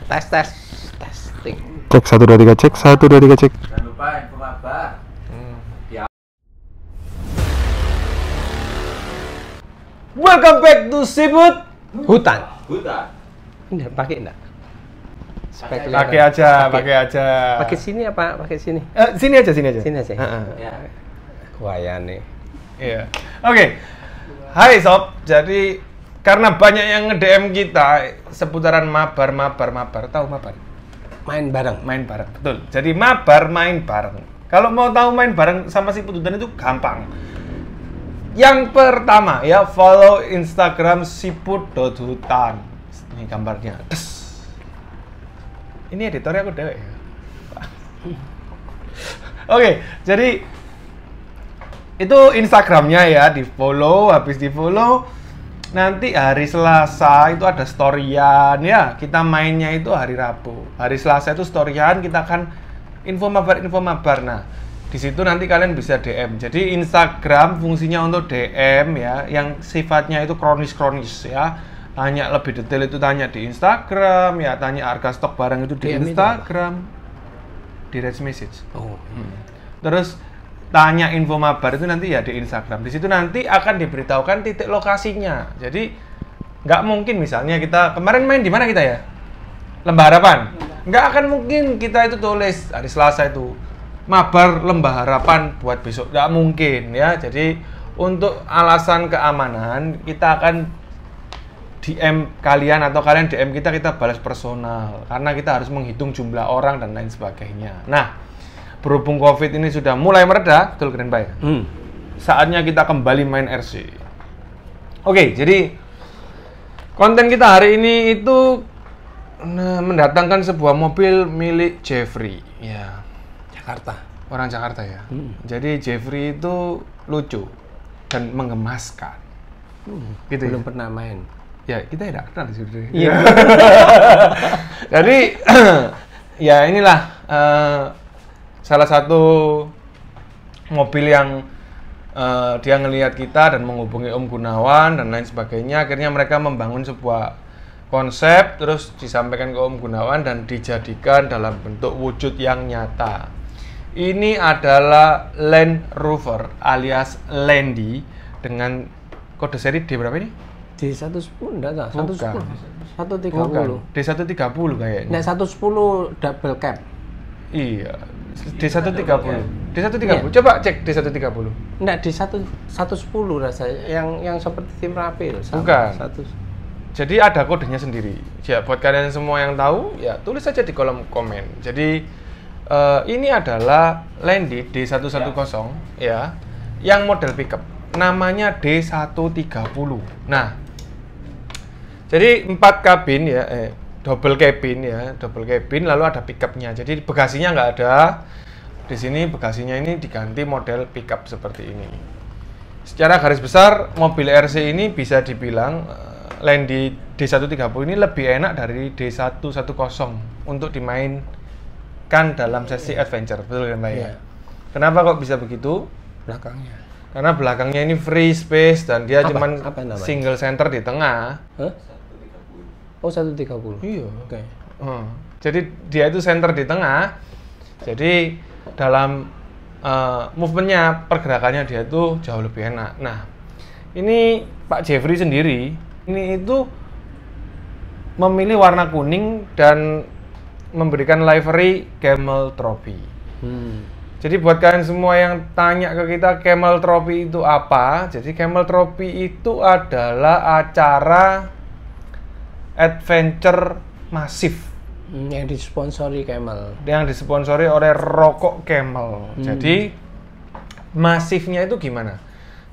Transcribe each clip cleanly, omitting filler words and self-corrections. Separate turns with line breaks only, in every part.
Testing.
Cek 1 2 3 cek 1 2 3 cek.
Jangan lupa info kabar.
Welcome back to Siput Hutan.
Hutan.
Enggak pakai enggak?
Pakai aja.
Pakai sini apa? Pakai sini.
Sini aja.
Sini aja.
Ya.
Kuayan nih.
Iya. Oke. Hai sob. Jadi karena banyak yang nge-DM kita seputaran mabar. Tahu mabar?
Main bareng.
Main bareng. Betul. Jadi mabar main bareng. Kalau mau tahu main bareng sama Siput Hutan itu gampang. Yang pertama ya, follow Instagram siput.hutan. Ini gambarnya. Ini editornya aku dewek ya. Oke, jadi itu Instagramnya ya, di follow. Habis di follow, nanti hari Selasa itu ada storyan ya. Kita mainnya itu hari Rabu. Hari Selasa itu storyan, kita akan info mabar. Nah, di situ nanti kalian bisa DM. Jadi Instagram fungsinya untuk DM ya, yang sifatnya itu kronis ya. Tanya lebih detail itu tanya di Instagram ya, tanya harga stok barang itu di
DM
Instagram. Direct message.
Oh.
Terus tanya info mabar itu nanti ya di Instagram. Di situ nanti akan diberitahukan titik lokasinya. Jadi nggak mungkin misalnya kita kemarin main di mana kita ya? Lembah Harapan. Nggak akan mungkin kita itu tulis hari Selasa itu mabar Lembah Harapan buat besok, nggak mungkin ya. Jadi untuk alasan keamanan kita akan DM kalian atau kalian DM kita balas personal karena kita harus menghitung jumlah orang dan lain sebagainya. Nah, berhubung COVID ini sudah mulai mereda, betul keren Pak? Saatnya kita kembali main RC. Oke, jadi konten kita hari ini itu mendatangkan sebuah mobil milik Jeffrey ya.
Jakarta.
Orang Jakarta ya. Jadi Jeffrey itu lucu dan menggemaskan. Gitu
Belum
ya?
pernah main.
Ya, kita tidak kenal sebenarnya.
Iya.
Jadi ya inilah salah satu mobil yang dia ngelihat kita dan menghubungi Om Gunawan dan lain sebagainya. Akhirnya mereka membangun sebuah konsep terus disampaikan ke Om Gunawan dan dijadikan dalam bentuk wujud yang nyata. Ini adalah Land Rover alias Landy dengan kode seri D berapa ini?
D110 enggak, 110. 130.
D130 kayaknya.
Enggak, 110 double cab.
Iya. D130. D130.
Iya.
Coba cek D130.
Enggak, D110 rasanya yang seperti tim Rapil.
Bukan.
1.
Jadi ada kodenya sendiri. Ya, buat kalian semua yang tahu, ya tulis saja di kolom komen. Jadi ini adalah Landy D110 ya, yang model pickup. Namanya D130. Nah, jadi 4 kabin ya, double cabin lalu ada pickupnya. Jadi bagasinya nggak ada. Di sini bagasinya ini diganti model pickup seperti ini. Secara garis besar mobil RC ini bisa dibilang Landy D130 ini lebih enak dari D110 untuk dimainkan dalam sesi adventure, betul kan Pak ya? Kenapa kok bisa begitu?
Belakangnya.
Karena belakangnya ini free space dan dia cuman
namanya?
single center di tengah.
Hah? Oh, 130.
Iya.
Oke.
Jadi dia itu center di tengah. Jadi dalam movementnya, pergerakannya dia itu jauh lebih enak. Nah, ini Pak Jeffrey sendiri ini itu memilih warna kuning dan memberikan livery Camel Trophy. Jadi buat kalian semua yang tanya ke kita Camel Trophy itu apa? Jadi Camel Trophy itu adalah acara adventure masif
yang disponsori Camel.
Yang disponsori oleh rokok Camel. Jadi masifnya itu gimana?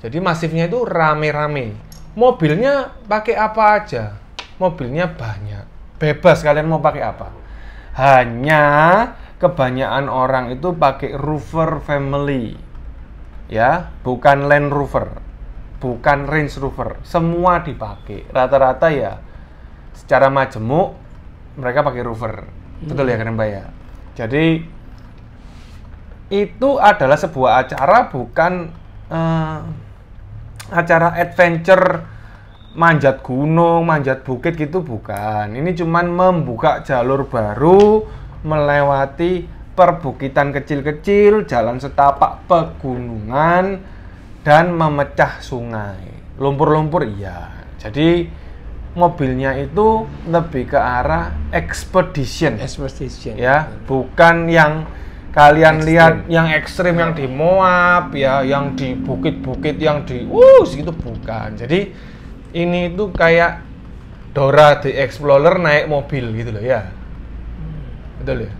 Jadi masifnya itu rame-rame. Mobilnya pakai apa aja? Mobilnya banyak. Bebas kalian mau pakai apa. Hanya kebanyakan orang itu pakai Rover Family. Ya, bukan Land Rover. Bukan Range Rover. Semua dipakai. Rata-rata ya secara majemuk mereka pakai Rover. Betul ya kan Mbak ya? Jadi itu adalah sebuah acara, bukan acara adventure manjat gunung, manjat bukit gitu bukan. Ini cuman membuka jalur baru melewati perbukitan kecil-kecil, jalan setapak pegunungan, dan memecah sungai. Lumpur-lumpur iya. Jadi mobilnya itu lebih ke arah expedition.
Expedition.
Ya, bukan yang kalian lihat yang ekstrim yang di Moab ya, yang di bukit-bukit yang di segitu bukan. Jadi ini itu kayak Dora the Explorer naik mobil gitu loh ya. Betul ya?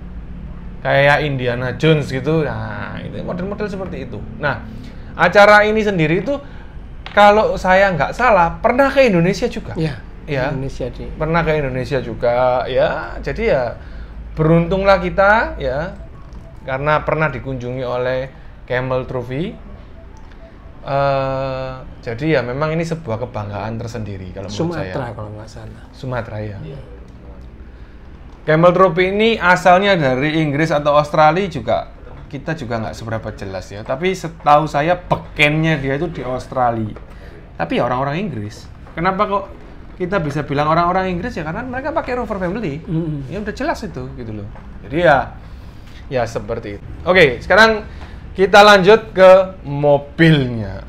Kayak Indiana Jones gitu. Nah, itu model-model seperti itu. Nah, acara ini sendiri itu kalau saya nggak salah pernah ke Indonesia juga.
Ya. Indonesia
pernah ke Indonesia juga ya. Jadi ya beruntunglah kita ya, karena pernah dikunjungi oleh Camel Trophy. Jadi ya memang ini sebuah kebanggaan tersendiri kalau menurut saya.
Sumatera kalau nggak salah.
Sumatera ya. Camel Trophy ini asalnya dari Inggris atau Australia juga, kita juga nggak seberapa jelas ya. Tapi setahu saya bekennya dia itu di Australia. Tapi ya orang-orang Inggris. Kenapa kok kita bisa bilang orang-orang Inggris ya? Karena mereka pakai Rover Family. Ya udah jelas itu gitu loh. Jadi ya seperti itu. Oke, sekarang kita lanjut ke mobilnya.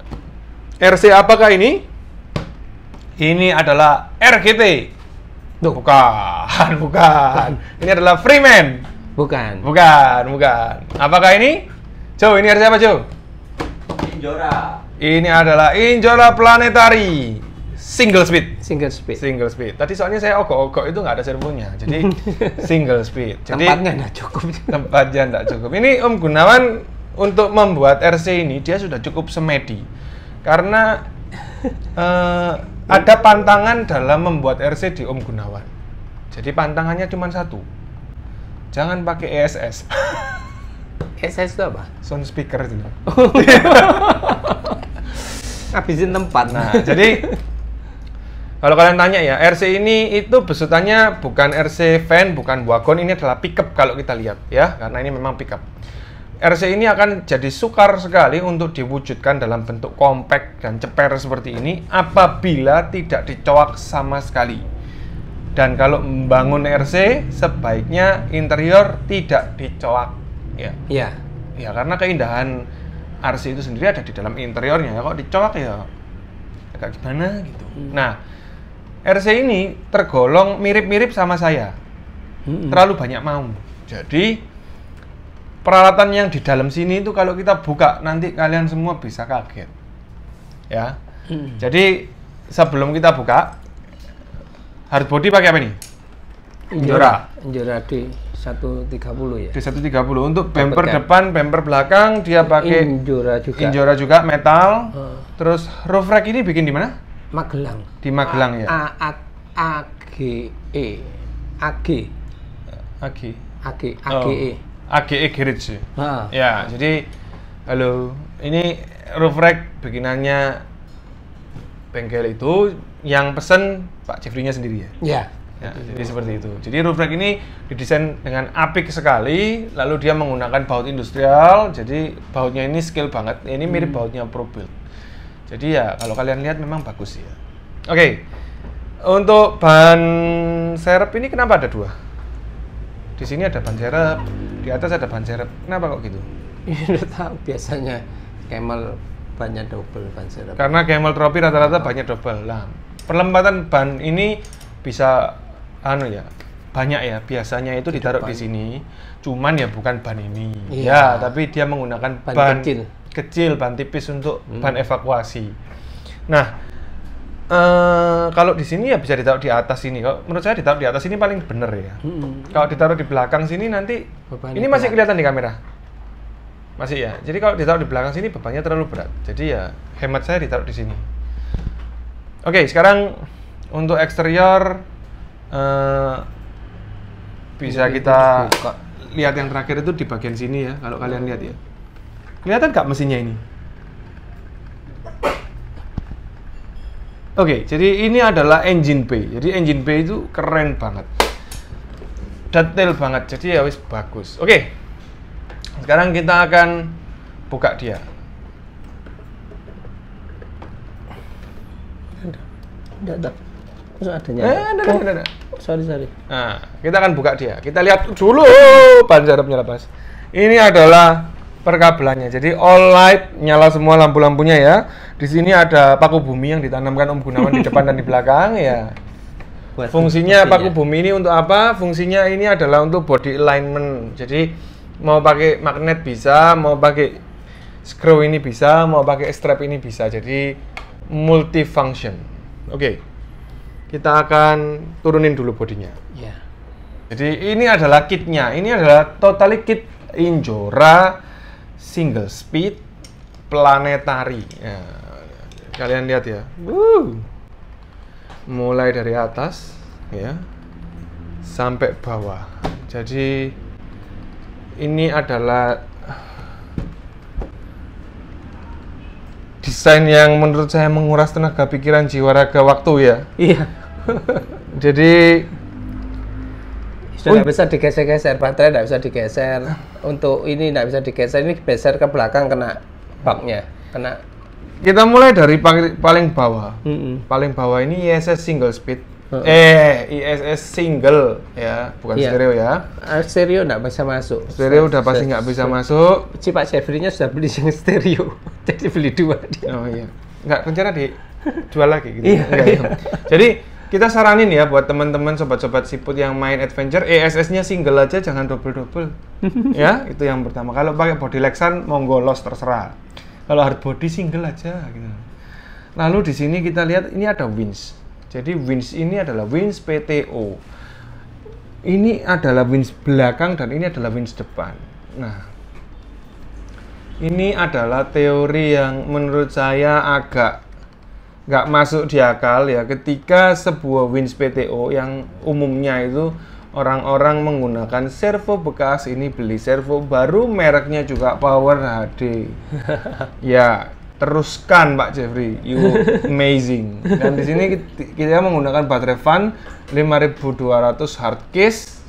RC apakah ini? Ini adalah RGT. Bukan. Ini adalah Freeman.
Bukan.
Apakah ini? Joe, ini RC apa, Joe?
Injora.
Ini adalah Injora Planetary. Single speed. Tadi soalnya saya ogok-ogok itu nggak ada servonya, jadi single speed. Jadi
Tempatnya nggak cukup. Ini Om Gunawan untuk membuat RC ini dia sudah cukup semedi, karena ada pantangan dalam membuat RC di Om Gunawan. Jadi pantangannya cuma satu, jangan pakai ESS. ESS itu apa?
Sound speaker itu.
Habisin tempat.
Nah, jadi kalau kalian tanya ya, RC ini itu besutannya bukan RC van, bukan wagon, ini adalah pickup kalau kita lihat ya, karena ini memang pickup. RC ini akan jadi sukar sekali untuk diwujudkan dalam bentuk compact dan ceper seperti ini apabila tidak dicoak sama sekali. Dan kalau membangun RC sebaiknya interior tidak dicoak ya.
Iya.
Ya, karena keindahan RC itu sendiri ada di dalam interiornya ya, kok dicoak ya agak gimana gitu. Nah, RC ini tergolong mirip-mirip sama saya. Terlalu banyak mau. Jadi peralatan yang di dalam sini itu kalau kita buka nanti kalian semua bisa kaget. Ya. Jadi sebelum kita buka, hard body pakai apa nih?
Injora di 130 ya.
Di 130 untuk bumper depan, bumper belakang dia pakai Injora juga metal. Terus roof rack ini bikin di mana?
Magelang.
Di Magelang ya. AGE Garage. Ya, jadi halo, ini roof rack bikinannya bengkel itu, yang pesen Pak Jeffrey-nya sendiri ya.
Ya.
Ya, jadi seperti itu. Jadi roof rack ini didesain dengan apik sekali, lalu dia menggunakan baut industrial, jadi bautnya ini skill banget. Ini mirip bautnya Pro Build. Jadi ya kalau kalian lihat memang bagus ya. Oke. Untuk ban serep ini kenapa ada dua? Di sini ada ban serep, di atas ada ban serep. Kenapa kok gitu?
Ini udah tahu biasanya Camel bannya double ban serep.
Karena Camel Trophy rata-rata bannya double. Lah, perlembatan ban ini bisa banyak ya. Biasanya itu ditaruh di sini. Cuman ya bukan ban ini. Ya, tapi dia menggunakan ban kecil, ban tipis untuk ban evakuasi. Nah, kalau di sini ya bisa ditaruh di atas sini. Kalau menurut saya ditaruh di atas ini paling bener ya. Kalau ditaruh di belakang sini nanti ini masih kelihatan di kamera. Masih ya. Jadi kalau ditaruh di belakang sini bebannya terlalu berat. Jadi ya hemat saya ditaruh di sini. Oke, sekarang untuk eksterior bisa kita lihat yang terakhir itu di bagian sini ya. Kalau kalian lihat ya. Kelihatan nggak mesinnya ini? Oke, jadi ini adalah engine bay. Jadi engine bay itu keren banget, detail banget. Jadi ya wis bagus. Oke, sekarang kita akan buka dia.
Enggak. Terus adanya.
Ada.
Sorry.
Nah, kita akan buka dia. Kita lihat dulu ban serepnya lepas. Ini adalah perkabelannya. Jadi all light, nyala semua lampu-lampunya ya. Di sini ada paku bumi yang ditanamkan Om Gunawan di depan dan di belakang ya. Fungsinya paku bumi ini untuk apa? Fungsinya ini adalah untuk body alignment. Jadi mau pakai magnet bisa, mau pakai screw ini bisa, mau pakai strap ini bisa. Jadi multifunction. Oke. Kita akan turunin dulu bodinya.
Iya.
Jadi ini adalah kitnya. Ini adalah totally kit Injora single speed planetary. Ya, kalian lihat ya. Mulai dari atas ya sampai bawah. Jadi ini adalah desain yang menurut saya menguras tenaga pikiran, jiwa, raga, waktu ya.
Iya.
Jadi
sudah nggak bisa digeser-geser, baterai nggak bisa digeser. Untuk ini nggak bisa digeser, ini geser ke belakang kena baknya, kena.
Kita mulai dari paling bawah. Paling bawah ini ISS single speed. ISS single ya, bukan stereo ya.
Stereo nggak bisa masuk.
Stereo udah pasti nggak bisa masuk.
Pak Jeffrey-nya sudah beli yang stereo, jadi beli 2 dia.
Oh iya, nggak rencana dijual lagi gitu.
Iya.
Jadi kita saranin ya buat teman-teman sobat-sobat siput yang main adventure, ESS-nya single aja, jangan double-double. Ya, itu yang pertama. Kalau pakai body Lexan monggo los terserah. Kalau hard body single aja gitu. Lalu di sini kita lihat ini ada winch. Jadi winch ini adalah winch PTO. Ini adalah winch belakang dan ini adalah winch depan. Nah, ini adalah teori yang menurut saya agak nggak masuk di akal ya, ketika sebuah winch PTO yang umumnya itu orang-orang menggunakan servo bekas, ini beli servo baru, mereknya juga Power HD. Ya, teruskan Pak Jeffrey, you amazing. Dan di sini kita menggunakan baterai fan 5200 hard case.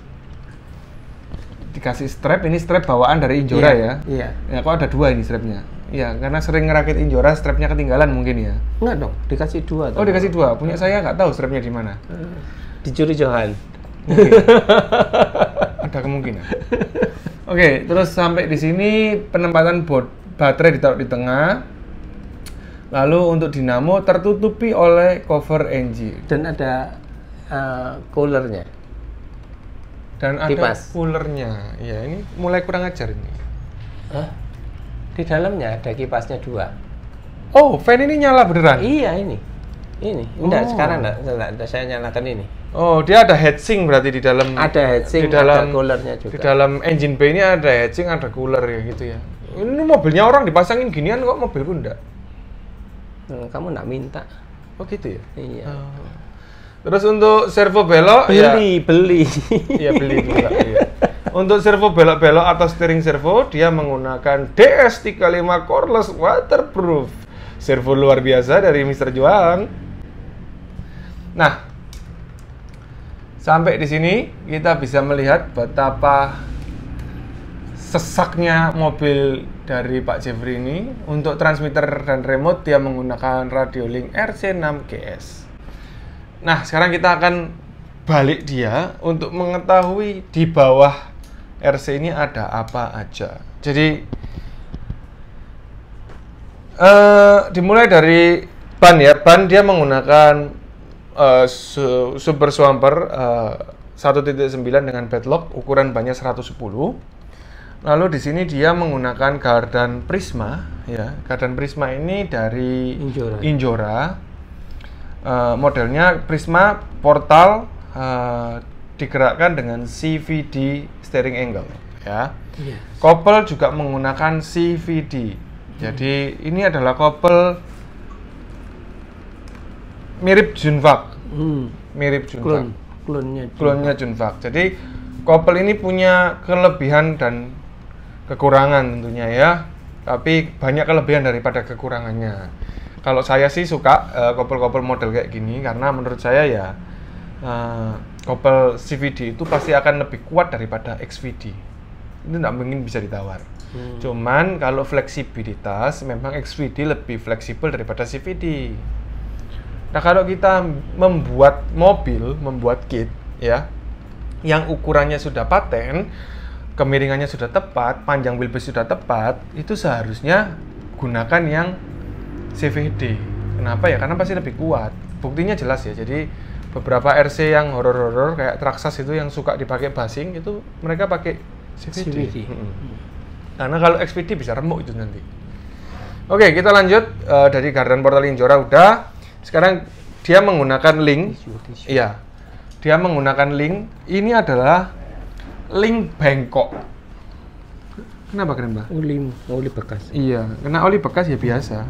Dikasih strap, ini strap bawaan dari Injora ya.
Iya.
Ya, kok ada 2 ini strapnya? Ya, karena sering ngerakit Injora, strapnya ketinggalan mungkin ya.
Enggak dong, dikasih 2.
Oh, dikasih 2. Punya saya nggak tahu strapnya di mana.
Dicuri Johan.
Mungkin. Ada kemungkinan. Oke, terus sampai di sini penempatan baterai ditaruh di tengah. Lalu untuk dinamo tertutupi oleh cover engine.
Dan ada coolernya.
Dan ada
Kipas.
coolernya. Ya, ini mulai kurang ajar ini.
Hah? Di dalamnya ada kipasnya 2.
Oh, fan ini nyala beneran?
Iya, ini. Enggak, sekarang enggak, saya nyalakan ini.
Oh, dia ada heatsink berarti di dalam.
Ada heatsink,
di dalam,
ada coolernya juga.
Di dalam engine bay ini ada heatsink, ada cooler ya gitu ya. Ini mobilnya orang dipasangin ginian kok mobilku enggak?
Kamu enggak minta.
Oh gitu ya?
Iya.
Oh. Terus untuk servo belok
Beli.
Iya, beli juga. Iya. Untuk servo belok-belok atau steering servo, dia menggunakan DS35 cordless waterproof. Servo luar biasa dari Mr. Juang. Nah, sampai di sini kita bisa melihat betapa sesaknya mobil dari Pak Jeffrey ini. Untuk transmitter dan remote dia menggunakan Radiolink RC6GS. Nah, sekarang kita akan balik dia untuk mengetahui di bawah RC ini ada apa aja. Jadi dimulai dari ban ya. Ban dia menggunakan Super Swamper 1.9 dengan bedlock, ukuran bannya 110. Lalu di sini dia menggunakan gardan Prisma ya. Gardan Prisma ini dari Injora. Modelnya Prisma portal, digerakkan dengan CVD steering angle ya.
Yes.
Kopel juga menggunakan CVD. Jadi ini adalah kopel mirip Junvac. Mirip Junvac. Klonnya Junvac. Jadi kopel ini punya kelebihan dan kekurangan tentunya ya. Tapi banyak kelebihan daripada kekurangannya. Kalau saya sih suka kopel-kopel model kayak gini karena menurut saya ya kopel CVD itu pasti akan lebih kuat daripada XVD. Itu tidak mungkin bisa ditawar. Cuman kalau fleksibilitas memang XVD lebih fleksibel daripada CVD. Nah, kalau kita membuat mobil, membuat kit ya, yang ukurannya sudah paten, kemiringannya sudah tepat, panjang wheelbase sudah tepat, itu seharusnya gunakan yang CVD. Kenapa ya? Karena pasti lebih kuat. Buktinya jelas ya. Jadi beberapa RC yang horor-horor kayak Traxxas itu yang suka dipakai basing itu mereka pakai CVD. Karena kalau XPD bisa remuk itu nanti. Oke, kita lanjut dari Gardan Portal Injora udah. Sekarang dia menggunakan link. Iya. Dia menggunakan link. Ini adalah link bengkok. Kenapa keren, Mbak?
Oli bekas.
Iya, kena oli bekas ya biasa.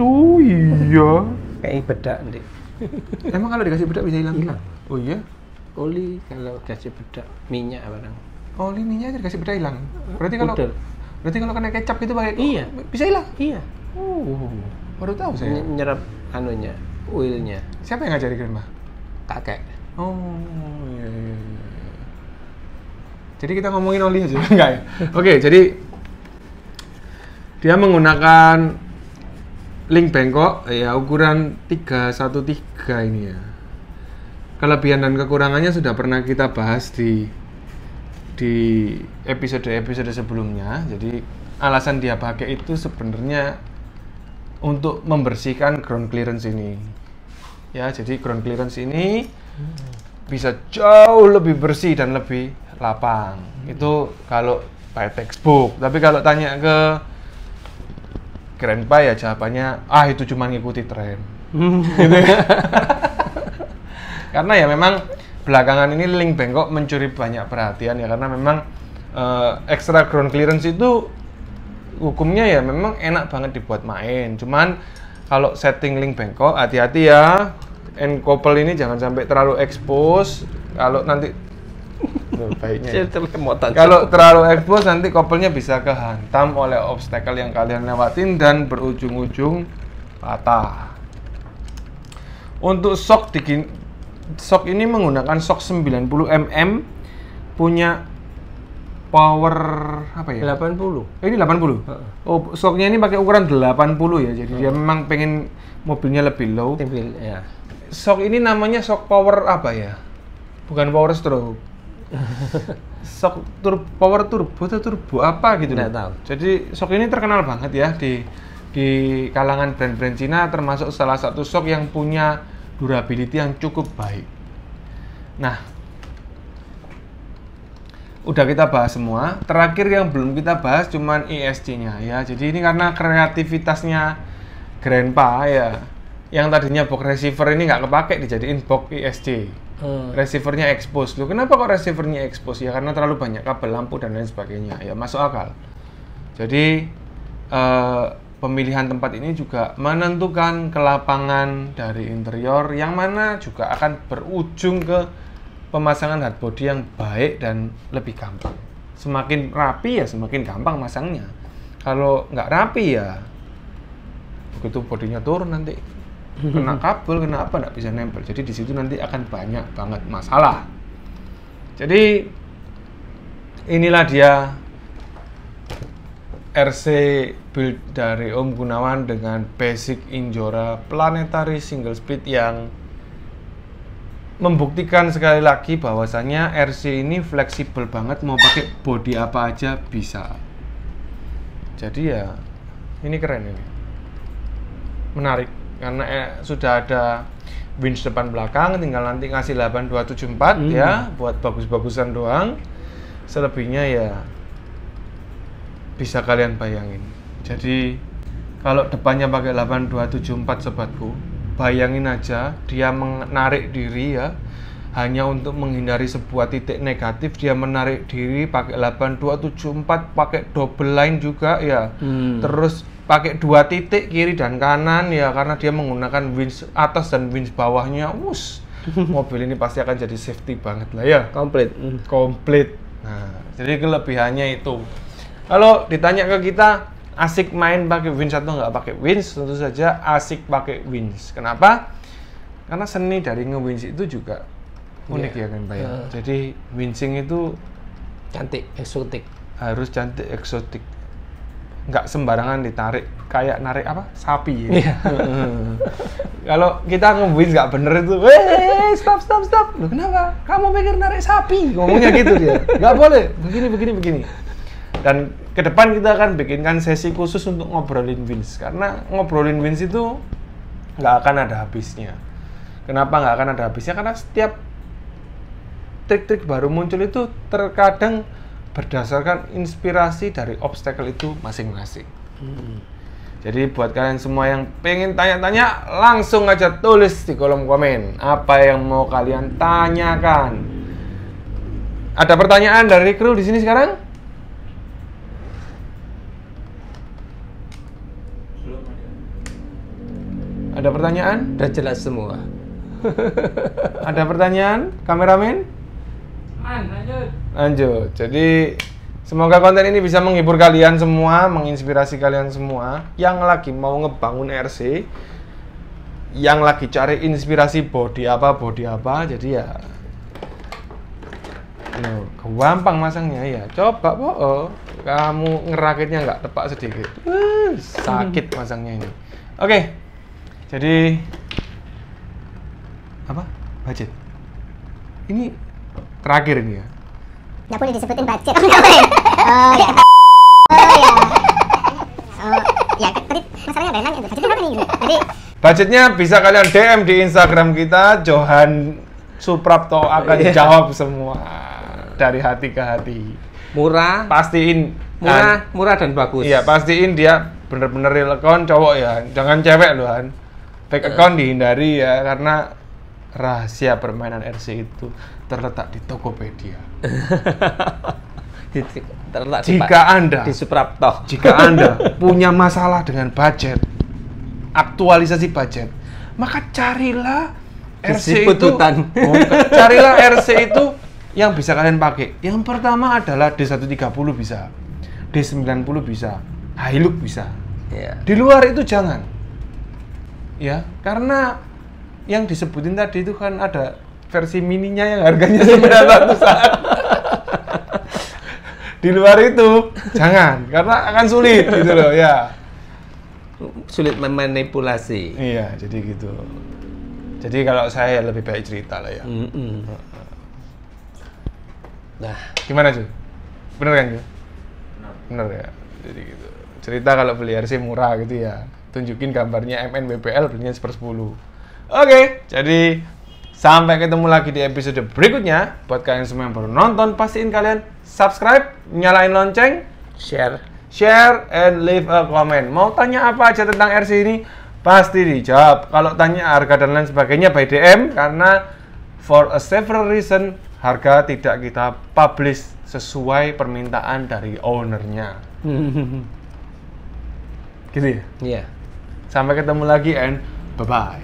Oh iya.
Kayak bedak, Dik.
Emang kalau dikasih bedak bisa hilang?
Hilang.
Oh iya?
Oli kalau kasih bedak minyak barang.
Oli minyak dikasih bedak hilang. Berarti kalau
Pudel.
kalau kena kecap itu pakai
Iya.
bisa hilang?
Iya.
Oh. Baru tahu saya.
Nyerap anunya, oilnya.
Siapa yang ngajari kalian, Mbak?
Kakek.
Oh, iya. Jadi kita ngomongin oli aja, enggak ya? Oke, jadi dia menggunakan link bengkok ya ukuran 313 ini ya. Kelebihan dan kekurangannya sudah pernah kita bahas di episode sebelumnya. Jadi alasan dia pakai itu sebenarnya untuk membersihkan ground clearance ini. Ya, jadi ground clearance ini bisa jauh lebih bersih dan lebih lapang. Itu kalau by textbook. Tapi kalau tanya ke Grandpa ya jawabannya itu cuma ngikuti tren. Gitu ya. Karena ya memang belakangan ini link bengkok mencuri banyak perhatian ya, karena memang extra ground clearance itu hukumnya ya memang enak banget dibuat main. Cuman kalau setting link bengkok hati-hati ya. End couple ini jangan sampai terlalu expose. Kalau nanti baiknya kalau terlalu expose nanti couple-nya bisa kehantam oleh obstacle yang kalian lewatin dan berujung-ujung patah. Untuk shock ini menggunakan shock 90 mm, punya power apa ya?
80.
Ini 80. Oh, shocknya ini pakai ukuran 80 ya. Jadi dia memang pengen mobilnya lebih low.
Ya.
Shock ini namanya shock power apa ya? Bukan power stroke. Shock power turbo atau turbo apa gitu.
Nggak tahu.
Jadi shock ini terkenal banget ya di kalangan brand-brand Cina, termasuk salah satu shock yang punya durability yang cukup baik. Nah, udah kita bahas semua. Terakhir yang belum kita bahas cuman ESC-nya ya. Jadi ini karena kreativitasnya Grandpa ya. Yang tadinya box receiver ini nggak kepake dijadiin box ESC. Receivernya expose. Loh, kenapa kok receivernya expose? Ya karena terlalu banyak kabel lampu dan lain sebagainya. Ya masuk akal. Jadi pemilihan tempat ini juga menentukan kelapangan dari interior, yang mana juga akan berujung ke pemasangan hardbody yang baik dan lebih gampang. Semakin rapi ya semakin gampang masangnya. Kalau nggak rapi ya begitu bodinya turun nanti kena kabel, kena apa nggak bisa nempel. Jadi di situ nanti akan banyak banget masalah. Jadi inilah dia RC build dari Om Gunawan dengan basic Injora planetary single speed yang membuktikan sekali lagi bahwasannya RC ini fleksibel banget, mau pakai bodi apa aja bisa. Jadi ya ini keren ini, menarik karena sudah ada winch depan belakang, tinggal nanti ngasih 8274 ya buat bagus-bagusan doang. Selebihnya ya bisa kalian bayangin. Jadi kalau depannya pakai 8274 sobatku, bayangin aja dia menarik diri ya, hanya untuk menghindari sebuah titik negatif dia menarik diri pakai 8274, pakai double line juga ya. Terus pakai 2 titik kiri dan kanan ya, karena dia menggunakan winch atas dan winch bawahnya. Mobil ini pasti akan jadi safety banget lah ya. Komplit. Nah, jadi kelebihannya itu. Kalau ditanya ke kita asik main pakai winch atau nggak pakai winch, tentu saja asik pakai winch. Kenapa? Karena seni dari nge-winch itu juga unik ya kan Pak ya. Jadi winching itu
cantik, eksotik.
Harus cantik, eksotik. nggak sembarangan ditarik, kayak narik apa? Sapi.
Iya.
Kalau kita nge-wins nggak bener itu, stop. Loh kenapa? Kamu pikir narik sapi? Ngomongnya gitu dia. Nggak boleh, begini. Dan ke depan kita akan bikinkan sesi khusus untuk ngobrolin wins. Karena ngobrolin wins itu nggak akan ada habisnya. Kenapa nggak akan ada habisnya? Karena setiap trik-trik baru muncul itu terkadang berdasarkan inspirasi dari obstacle itu masing-masing. Jadi buat kalian semua yang pengen tanya-tanya, langsung aja tulis di kolom komen apa yang mau kalian tanyakan. Ada pertanyaan dari kru di sini sekarang? Ada pertanyaan?
Udah jelas semua.
Ada pertanyaan, kameramen? Lanjut. Jadi semoga konten ini bisa menghibur kalian semua, menginspirasi kalian semua yang lagi mau ngebangun RC, yang lagi cari inspirasi body apa. Jadi ya gampang masangnya ya. Coba kamu ngerakitnya nggak tepak sedikit, sakit masangnya ini. Oke. Jadi apa? Budget. Ini terakhir ini ya.
Nggak boleh disebutin budget. Oh ya. Ya tadi masalahnya ada yang nanya budgetnya berapa nih? Jadi
budgetnya bisa kalian DM di Instagram kita, Johan Suprapto akan jawab semua dari hati ke hati.
Murah,
Pastiin
murah dan bagus.
Iya, pastiin dia bener-bener real account cowok ya. Jangan cewek loh, Han. Fake account dihindari ya, karena rahasia permainan RC itu terletak di Tokopedia.
Terletak
Jika
di Suprapto.
Jika Anda punya masalah dengan budget, aktualisasi budget, maka carilah RC itu. Carilah RC itu yang bisa kalian pakai. Yang pertama adalah D130 bisa, D90 bisa, Hilux bisa.
Ya.
Di luar itu jangan. Ya, karena yang disebutin tadi itu kan ada versi mininya yang harganya 900-an. Di luar itu jangan, karena akan sulit gitu loh ya.
Sulit memanipulasi.
Iya, jadi gitu. Jadi kalau saya lebih baik cerita lah ya.
Nah,
Gimana cuy? Bener kan cuy? Bener ya. Jadi gitu. Cerita kalau beli RC murah gitu ya. Tunjukin gambarnya MNWPL belinya 1/10. Oke, jadi sampai ketemu lagi di episode berikutnya. Buat kalian semua yang baru nonton, pastiin kalian subscribe, nyalain lonceng, share, and leave a comment. Mau tanya apa aja tentang RC ini, pasti dijawab. Kalau tanya harga dan lain sebagainya by DM, karena for a several reason, harga tidak kita publish sesuai permintaan dari ownernya. Gitu ya?
iya.
Sampai ketemu lagi and bye-bye.